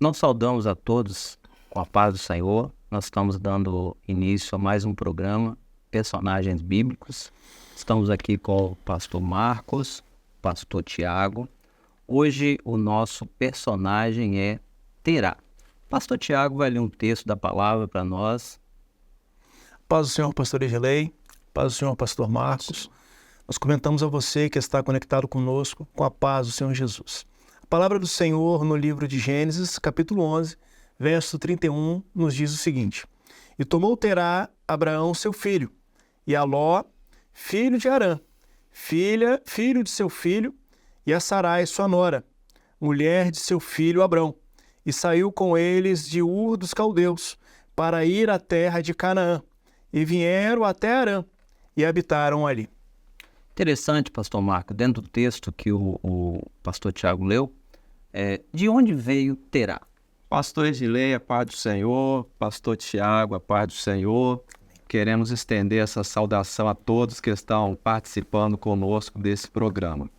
Nós saudamos a todos com a paz do Senhor. Nós estamos dando início a mais um programa, Personagens Bíblicos. Estamos aqui com o pastor Marcos, pastor Tiago. Hoje o nosso personagem é Terá. Pastor Tiago vai ler um texto da palavra para nós. Paz do Senhor, pastor Edilei. Paz do Senhor, pastor Marcos. Nós comentamos a você que está conectado conosco com a paz do Senhor Jesus. A palavra do Senhor no livro de Gênesis, capítulo 11, verso 31, nos diz o seguinte: E tomou Terá Abraão seu filho, e a Ló, filho de Harã, filho de seu filho, e a Sarai sua nora, mulher de seu filho Abrão, e saiu com eles de Ur dos Caldeus, para ir à terra de Canaã, e vieram até Harã, e habitaram ali. Interessante, pastor Marco, dentro do texto que o pastor Tiago leu, de onde veio Terá? Pastor Edilei, a paz do Senhor. Pastor Tiago, a paz do Senhor. Queremos estender essa saudação a todos que estão participando conosco desse programa.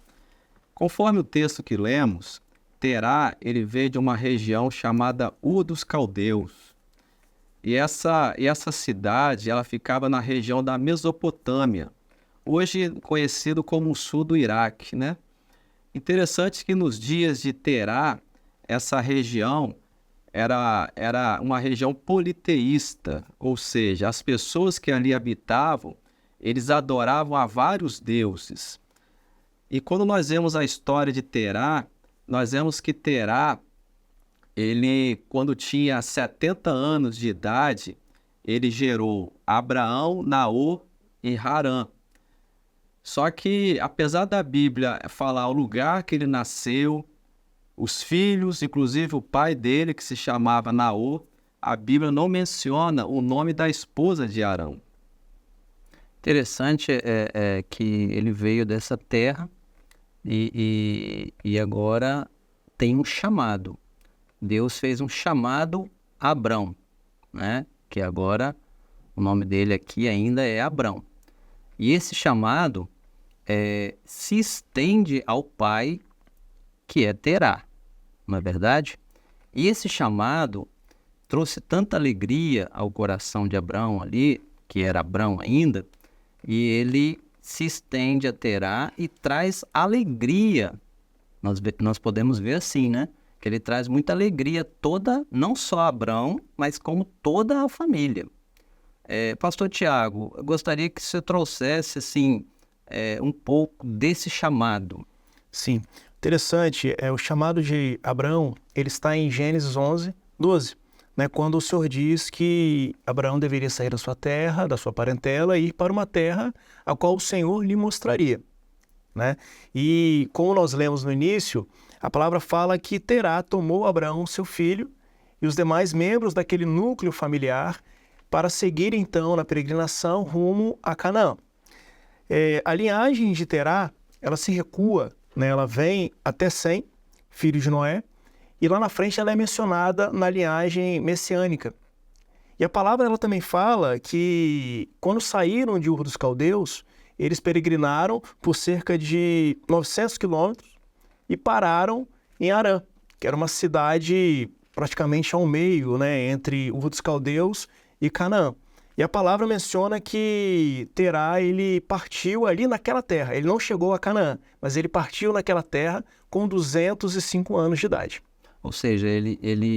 Conforme o texto que lemos, Terá, ele veio de uma região chamada Ur dos Caldeus. E essa cidade, ela ficava na região da Mesopotâmia, hoje conhecido como o sul do Iraque, né? Interessante que nos dias de Terá, essa região era uma região politeísta, ou seja, as pessoas que ali habitavam, eles adoravam a vários deuses. E quando nós vemos a história de Terá, nós vemos que Terá, ele, quando tinha 70 anos de idade, ele gerou Abraão, Naor e Harã. Só que, apesar da Bíblia falar o lugar que ele nasceu, os filhos, inclusive o pai dele, que se chamava Naor, a Bíblia não menciona o nome da esposa de Arão. Interessante que ele veio dessa terra e agora tem um chamado. Deus fez um chamado a Abrão, né? Que agora o nome dele aqui ainda é Abrão. E esse chamado se estende ao pai, que é Terá, não é verdade? E esse chamado trouxe tanta alegria ao coração de Abrão ali, que era Abrão ainda, e ele se estende a Terá e traz alegria. Nós podemos ver assim, né? Que ele traz muita alegria toda, não só a Abrão, mas como toda a família. Pastor Tiago, eu gostaria que você trouxesse assim, um pouco desse chamado. Sim, interessante, o chamado de Abraão, ele está em Gênesis 11, 12, né, quando o Senhor diz que Abraão deveria sair da sua terra, da sua parentela, e ir para uma terra a qual o Senhor lhe mostraria, né? E como nós lemos no início, a palavra fala que Terá tomou Abraão, seu filho, e os demais membros daquele núcleo familiar para seguir então na peregrinação rumo a Canaã. A linhagem de Terá, ela se recua, né? Ela vem até Sem, filho de Noé, e lá na frente ela é mencionada na linhagem messiânica. E a palavra ela também fala que quando saíram de Ur dos Caldeus, eles peregrinaram por cerca de 900 quilômetros e pararam em Harã, que era uma cidade praticamente ao meio, né, entre Ur dos Caldeus e Canaã. E a palavra menciona que Terá, ele partiu ali naquela terra. Ele não chegou a Canaã, mas ele partiu naquela terra com 205 anos de idade. Ou seja,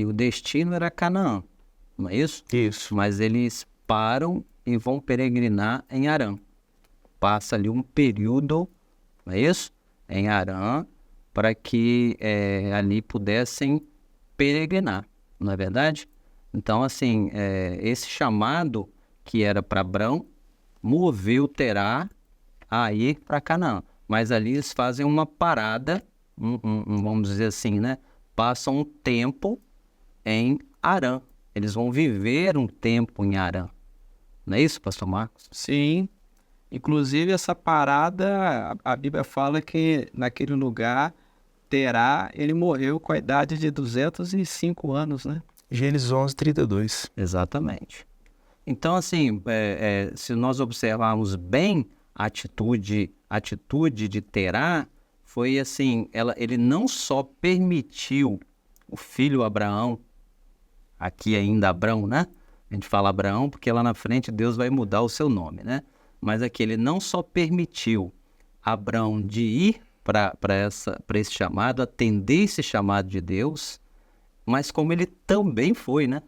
o destino era Canaã, não é isso? Isso. Mas eles param e vão peregrinar em Harã. Passa ali um período, não é isso? Em Harã, para que ali pudessem peregrinar, não é verdade? Então, assim, esse chamado que era para Abrão, moveu Terá a ir para Canaã. Mas ali eles fazem uma parada, vamos dizer assim, né? Passam um tempo em Harã. Eles vão viver um tempo em Harã. Não é isso, pastor Marcos? Sim. Inclusive, essa parada, a Bíblia fala que naquele lugar, Terá, ele morreu com a idade de 205 anos, né? Gênesis 11, 32. Exatamente. Então, assim, se nós observarmos bem a atitude de Terá, foi assim, ele não só permitiu o filho Abraão, aqui ainda Abrão, né? A gente fala Abraão porque lá na frente Deus vai mudar o seu nome, né? Mas aqui ele não só permitiu Abrão de ir para esse chamado, atender esse chamado de Deus, mas como ele também foi, né?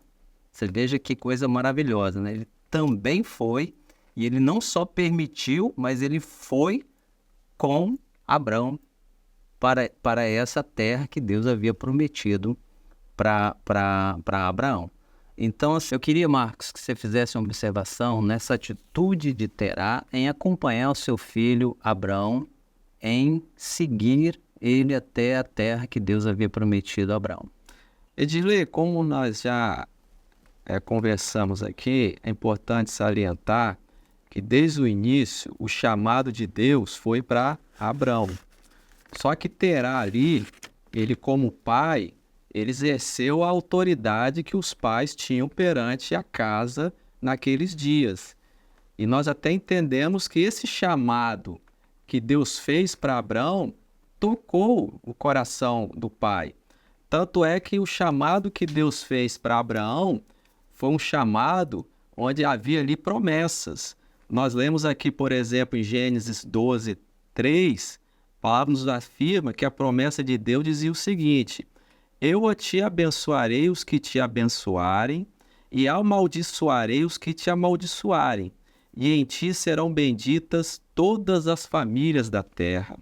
Você veja que coisa maravilhosa, né? Ele também foi, e ele não só permitiu, mas ele foi com Abrão para essa terra que Deus havia prometido para Abraão. Então, assim, eu queria, Marcos, que você fizesse uma observação nessa atitude de Terá em acompanhar o seu filho Abrão, em seguir ele até a terra que Deus havia prometido a Abraão. Edilei, como nós já conversamos aqui, é importante salientar que desde o início o chamado de Deus foi para Abrão. Só que Terá ali, ele como pai, ele exerceu a autoridade que os pais tinham perante a casa naqueles dias. E nós até entendemos que esse chamado que Deus fez para Abrão tocou o coração do pai. Tanto é que o chamado que Deus fez para Abraão foi um chamado onde havia ali promessas. Nós lemos aqui, por exemplo, em Gênesis 12, 3, a palavra nos afirma que a promessa de Deus dizia o seguinte: eu te abençoarei os que te abençoarem, e amaldiçoarei os que te amaldiçoarem, e em ti serão benditas todas as famílias da terra.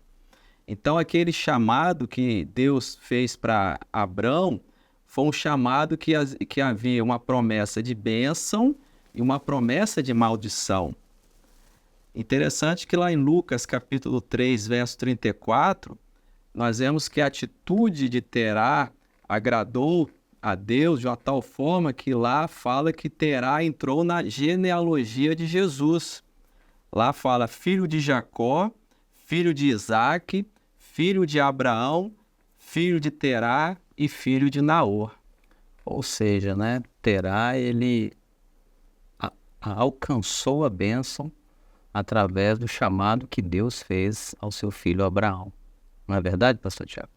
Então, aquele chamado que Deus fez para Abrão foi um chamado que havia uma promessa de bênção e uma promessa de maldição. Interessante que lá em Lucas, capítulo 3, verso 34, nós vemos que a atitude de Terá agradou a Deus de uma tal forma que lá fala que Terá entrou na genealogia de Jesus. Lá fala filho de Jacó, filho de Isaque, filho de Abraão, filho de Terá e filho de Naor. Ou seja, né, Terá, ele alcançou a bênção através do chamado que Deus fez ao seu filho Abraão. Não é verdade, pastor Tiago?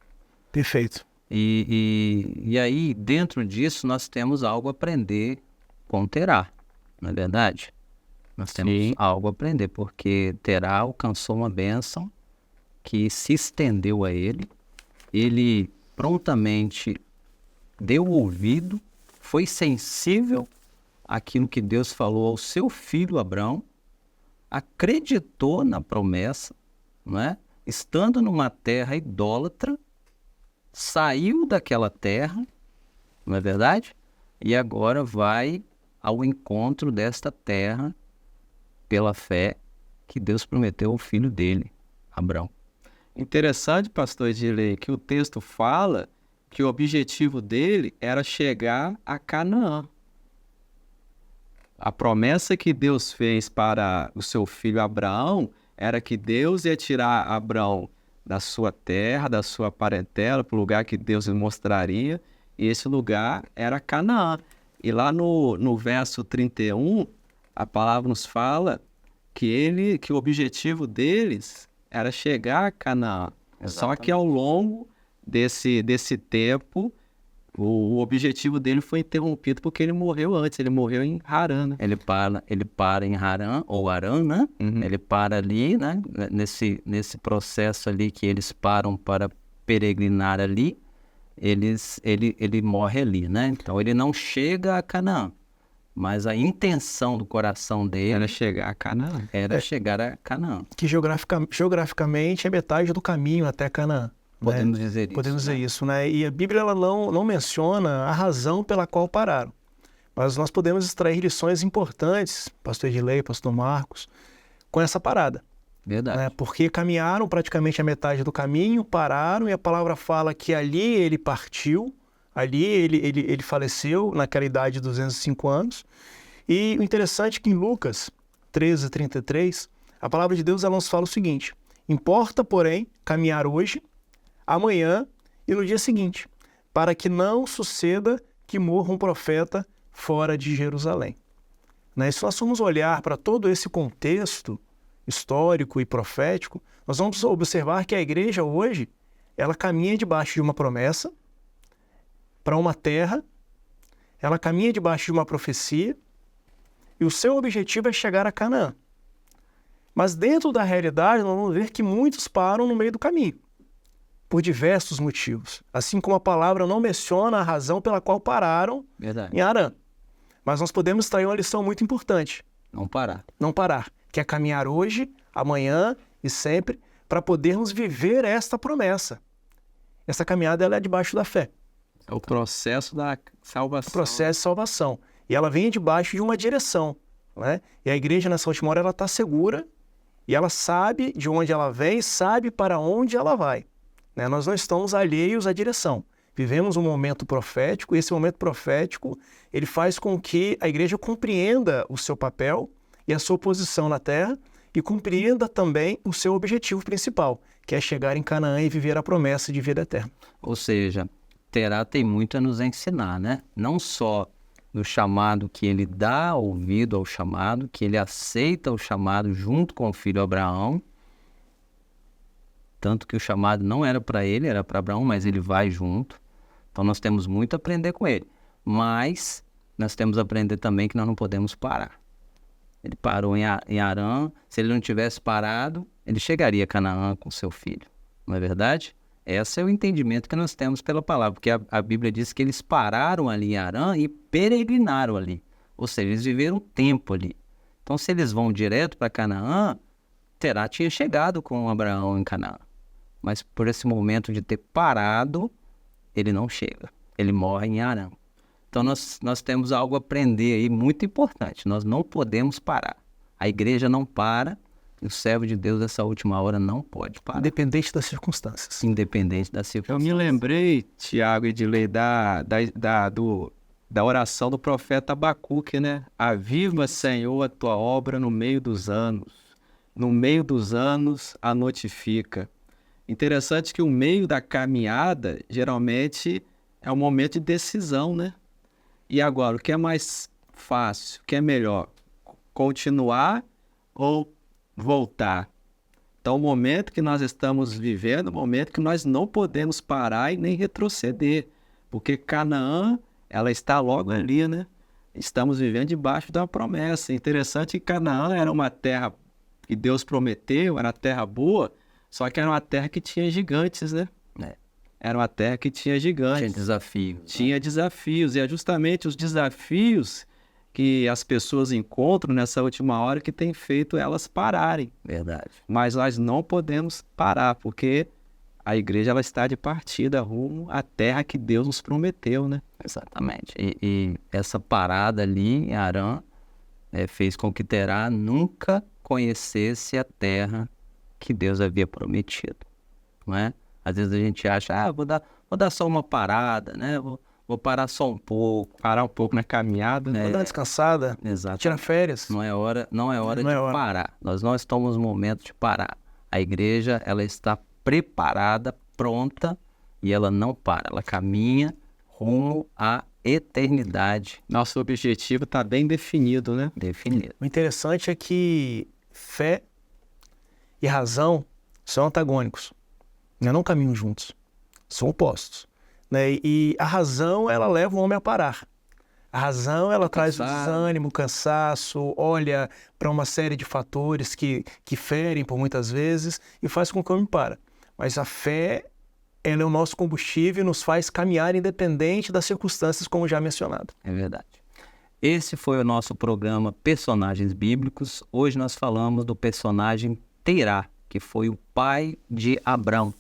Perfeito. E aí, dentro disso, nós temos algo a aprender com Terá, não é verdade? Nós temos algo a aprender, porque Terá alcançou uma bênção que se estendeu a ele, ele prontamente deu ouvido, foi sensível àquilo que Deus falou ao seu filho Abrão, acreditou na promessa, não é? Estando numa terra idólatra, saiu daquela terra, não é verdade? E agora vai ao encontro desta terra pela fé que Deus prometeu ao filho dele, Abrão. Interessante, pastor Edilei, que o texto fala que o objetivo dele era chegar a Canaã. A promessa que Deus fez para o seu filho Abraão era que Deus ia tirar Abraão da sua terra, da sua parentela, para o lugar que Deus lhe mostraria, e esse lugar era Canaã. E lá no verso 31, a palavra nos fala que o objetivo deles era chegar a Canaã. Exatamente. Só que ao longo desse tempo, o objetivo dele foi interrompido porque ele morreu antes, ele morreu em Harã, né? Ele para em Harã, ou Harã, né? Uhum. Ele para ali, né? Nesse processo ali que eles param para peregrinar ali, ele morre ali, né? Então ele não chega a Canaã, mas a intenção do coração dele Era chegar a Canaã. era chegar a Canaã. Que geograficamente é metade do caminho até Canaã. Podemos dizer isso. Podemos dizer isso, né? E a Bíblia ela não menciona a razão pela qual pararam. Mas nós podemos extrair lições importantes, pastor Edilei, pastor Marcos, com essa parada. Verdade. Né? Porque caminharam praticamente a metade do caminho, pararam, e a palavra fala que ali ele partiu, ali ele faleceu naquela idade de 205 anos. E o interessante é que em Lucas 13:33, a palavra de Deus ela nos fala o seguinte: importa, porém, caminhar hoje, amanhã e no dia seguinte, para que não suceda que morra um profeta fora de Jerusalém. Né? Se nós formos olhar para todo esse contexto histórico e profético, nós vamos observar que a igreja hoje, ela caminha debaixo de uma promessa, para uma terra, ela caminha debaixo de uma profecia, e o seu objetivo é chegar a Canaã. Mas dentro da realidade, nós vamos ver que muitos param no meio do caminho, por diversos motivos. Assim como a palavra não menciona a razão pela qual pararam Verdade. em Harã. Mas nós podemos extrair uma lição muito importante. Não parar. Não parar, que é caminhar hoje, amanhã e sempre, para podermos viver esta promessa. Essa caminhada ela é debaixo da fé. É o processo da salvação. O processo de salvação. E ela vem debaixo de uma direção, né? E a igreja nessa última hora ela está segura e ela sabe de onde ela vem, sabe para onde ela vai, né? Nós não estamos alheios à direção. Vivemos um momento profético e esse momento profético ele faz com que a igreja compreenda o seu papel e a sua posição na terra e compreenda também o seu objetivo principal, que é chegar em Canaã e viver a promessa de vida eterna. Ou seja, Terá tem muito a nos ensinar, né? Não só no chamado que ele dá ouvido ao chamado, que ele aceita o chamado junto com o filho Abraão, tanto que o chamado não era para ele, era para Abraão, mas ele vai junto. Então nós temos muito a aprender com ele. Mas nós temos a aprender também que nós não podemos parar. Ele parou em Harã. Se ele não tivesse parado, ele chegaria a Canaã com seu filho. Não é verdade? Esse é o entendimento que nós temos pela palavra, porque a Bíblia diz que eles pararam ali em Harã e peregrinaram ali. Ou seja, eles viveram tempo ali. Então, se eles vão direto para Canaã, Terá tinha chegado com Abraão em Canaã. Mas por esse momento de ter parado, ele não chega. Ele morre em Harã. Então, nós temos algo a aprender aí muito importante. Nós não podemos parar. A igreja não para. E o servo de Deus, nessa última hora, não pode parar. Independente das circunstâncias. Independente das Eu circunstâncias. me lembrei, Tiago e Edilei, da oração do profeta Abacuque, né? Aviva, Senhor, a tua obra no meio dos anos. No meio dos anos a notifica. Interessante que o meio da caminhada, geralmente, é um momento de decisão, né? E agora, o que é mais fácil, o que é melhor? Continuar ou voltar? Então, o momento que nós estamos vivendo, é o momento que nós não podemos parar e nem retroceder, porque Canaã, ela está logo ali, né? Estamos vivendo debaixo da promessa. Interessante que Canaã era uma terra que Deus prometeu, era uma terra boa, só que era uma terra que tinha gigantes, né? Era uma terra que tinha gigantes. Tinha desafios. Tinha desafios, e é justamente os desafios que as pessoas encontram nessa última hora que tem feito elas pararem. Verdade. Mas nós não podemos parar, porque a igreja ela está de partida rumo à terra que Deus nos prometeu, né? Exatamente. E essa parada ali em Harã fez com que Terá nunca conhecesse a terra que Deus havia prometido, não é? Às vezes a gente acha, vou dar só uma parada, né? Vou parar só um pouco. Parar um pouco na caminhada. Vou dar uma descansada, Exato. tirar férias. Não é hora de parar. Nós não estamos no momento de parar. A igreja, ela está preparada, pronta, e ela não para. Ela caminha rumo à eternidade. Nosso objetivo está bem definido, né? Definido. O interessante é que fé e razão são antagônicos, né? Não caminham juntos, são opostos, né? E a razão, ela leva o homem a parar. A razão, ela traz o desânimo, o cansaço, olha para uma série de fatores que ferem por muitas vezes e faz com que o homem para. Mas a fé, ela é o nosso combustível e nos faz caminhar independente das circunstâncias, como já mencionado. É verdade. Esse foi o nosso programa Personagens Bíblicos. Hoje nós falamos do personagem Terá, que foi o pai de Abrão.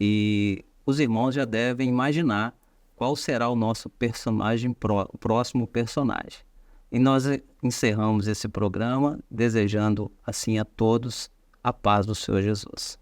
E os irmãos já devem imaginar qual será o nosso personagem, o próximo personagem. E nós encerramos esse programa desejando assim a todos a paz do Senhor Jesus.